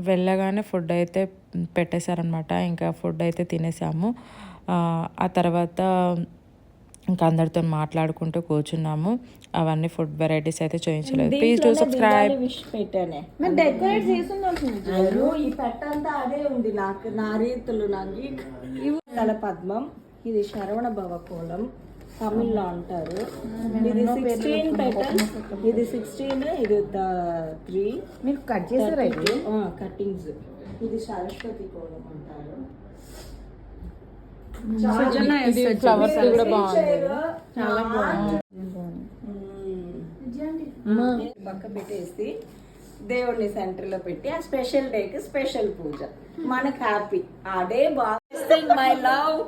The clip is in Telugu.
వెళ్ళగానే ఫుడ్ అయితే పెట్టేశారనమాట. ఇంకా ఫుడ్ అయితే తినేసాము. ఆ తర్వాత ఇంకా అందరితో మాట్లాడుకుంటూ కూర్చున్నాము. అవన్నీ ఫుడ్ వెరైటీస్ అయితే చూపించలేదు. Please do subscribe. డెకరేట్ చేస్తున్నాం. ఈ పెట్టంతా అదే ఉంది నాకు, నా రీతులు నాకు తల పద్మం. ఇది శరవణ భవ కోలం, తమిళ్లో అంటారు. ఇది 16 పెటల్, ఇది 16, ఇది 3. మీరు కట్ చేసారా? కటింగ్స్. ఇది సరస్వతి కోలం అంటారు. ఫ్లవర్స్ కూడా బాగుంది. చాలా బాగుంది. పక్క పెట్టేసి దేవుడిని సెంటర్ లో పెట్టి ఆ స్పెషల్ డేకి స్పెషల్ పూజ. మనకు హ్యాపీ ఆ డే బాగా. My love